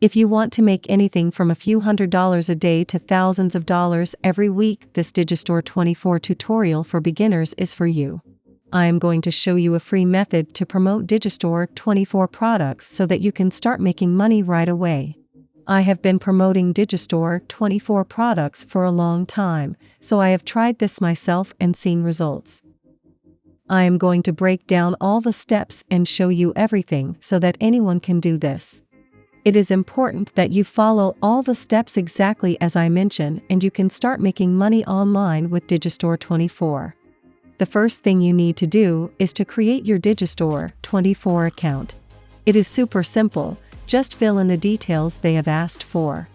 If you want to make anything from a few $100s a day to thousands of dollars every week, this Digistore24 tutorial for beginners is for you. I am going to show you a free method to promote Digistore24 products so that you can start making money right away. I have been promoting Digistore24 products for a long time, so I have tried this myself and seen results. I am going to break down all the steps and show you everything so that anyone can do this. It is important that you follow all the steps exactly as I mention, and you can start making money online with Digistore24. The first thing you need to do is to create your Digistore24 account. It is super simple, just fill in the details they have asked for.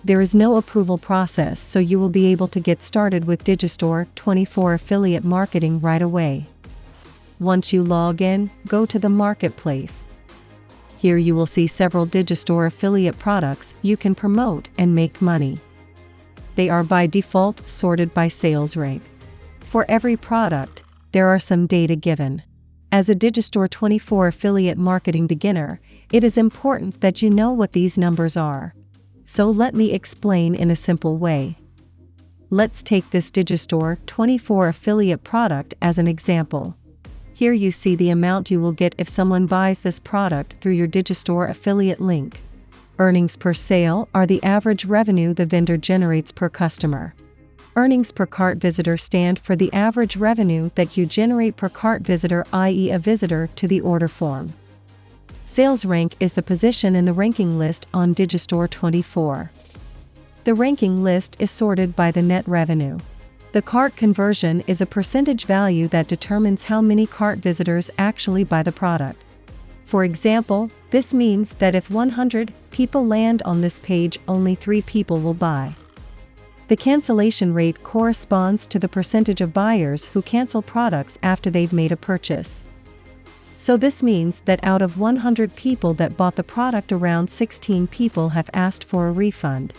There is no approval process, so you will be able to get started with Digistore24 affiliate marketing right away. Once you log in, go to the marketplace. Here you will see several Digistore affiliate products you can promote and make money. They are by default sorted by sales rank. For every product, there are some data given. As a Digistore24 affiliate marketing beginner, it is important that you know what these numbers are. So let me explain in a simple way. Let's take this Digistore24 affiliate product as an example. Here you see the amount you will get if someone buys this product through your Digistore affiliate link. Earnings per sale are the average revenue the vendor generates per customer. Earnings per cart visitor stand for the average revenue that you generate per cart visitor, i.e. a visitor to the order form. Sales rank is the position in the ranking list on Digistore24. The ranking list is sorted by the net revenue. The cart conversion is a percentage value that determines how many cart visitors actually buy the product. For example, this means that if 100 people land on this page, only 3 people will buy. The cancellation rate corresponds to the percentage of buyers who cancel products after they've made a purchase. So this means that out of 100 people that bought the product, around 16 people have asked for a refund.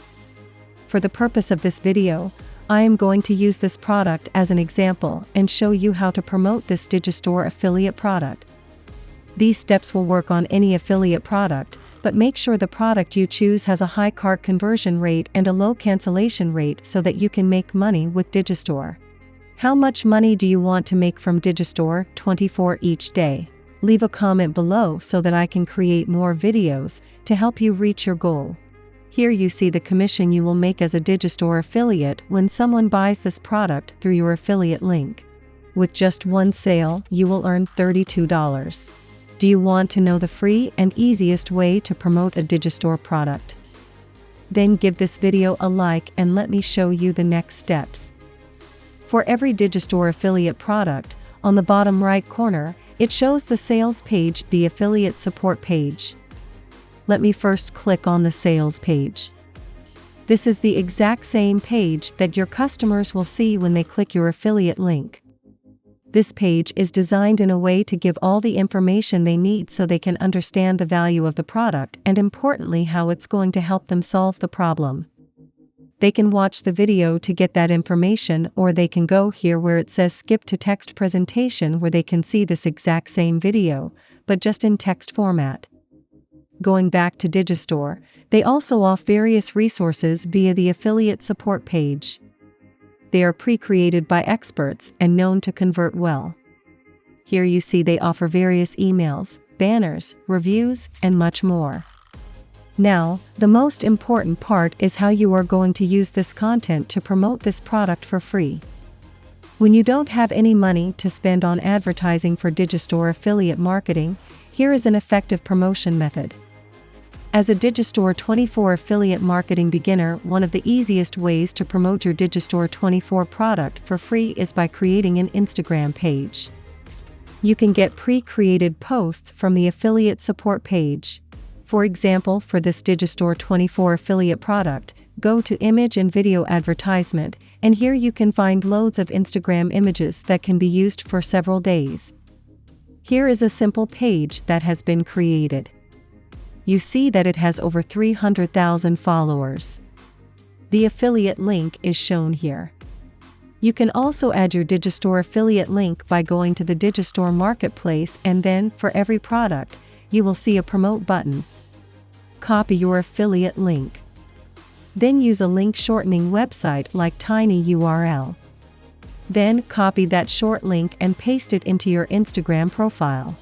For the purpose of this video, I am going to use this product as an example and show you how to promote this Digistore affiliate product. These steps will work on any affiliate product, but make sure the product you choose has a high cart conversion rate and a low cancellation rate so that you can make money with Digistore. How much money do you want to make from Digistore24 each day? Leave a comment below so that I can create more videos to help you reach your goal. Here you see the commission you will make as a Digistore affiliate when someone buys this product through your affiliate link. With just one sale, you will earn $32. Do you want to know the free and easiest way to promote a Digistore product? Then give this video a like and let me show you the next steps. For every Digistore affiliate product, on the bottom right corner, it shows the sales page, the affiliate support page. Let me first click on the sales page. This is the exact same page that your customers will see when they click your affiliate link. This page is designed in a way to give all the information they need so they can understand the value of the product and, importantly, how it's going to help them solve the problem. They can watch the video to get that information, or they can go here where it says skip to text presentation, where they can see this exact same video, but just in text format. Going back to Digistore, they also offer various resources via the affiliate support page. They are pre-created by experts and known to convert well. Here you see they offer various emails, banners, reviews, and much more. Now, the most important part is how you are going to use this content to promote this product for free. When you don't have any money to spend on advertising for Digistore affiliate marketing, here is an effective promotion method. As a Digistore24 affiliate marketing beginner, one of the easiest ways to promote your Digistore24 product for free is by creating an Instagram page. You can get pre-created posts from the affiliate support page. For example, for this Digistore24 affiliate product, go to Image and Video Advertisement, and here you can find loads of Instagram images that can be used for several days. Here is a simple page that has been created. You see that it has over 300,000 followers. The affiliate link is shown here. You can also add your Digistore affiliate link by going to the Digistore marketplace, and then, for every product, you will see a promote button. copy your affiliate link. Then use a link shortening website like tinyURL. Then copy that short link and paste it into your Instagram profile.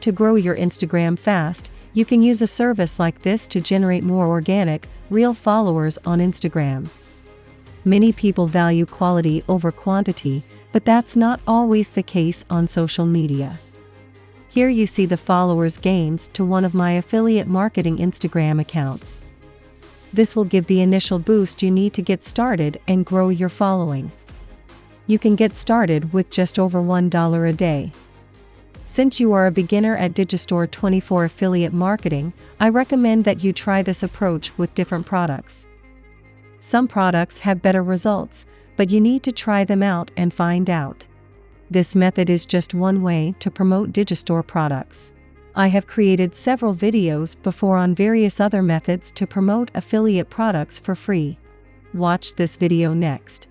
To grow your Instagram fast, you can use a service like this to generate more organic, real followers on Instagram. Many people value quality over quantity, but that's not always the case on social media. Here you see the followers gains to one of my affiliate marketing Instagram accounts. This will give the initial boost you need to get started and grow your following. You can get started with just over $1 a day. Since you are a beginner at Digistore24 affiliate marketing, I recommend that you try this approach with different products. Some products have better results, but you need to try them out and find out. This method is just one way to promote Digistore products. I have created several videos before on various other methods to promote affiliate products for free. Watch this video next.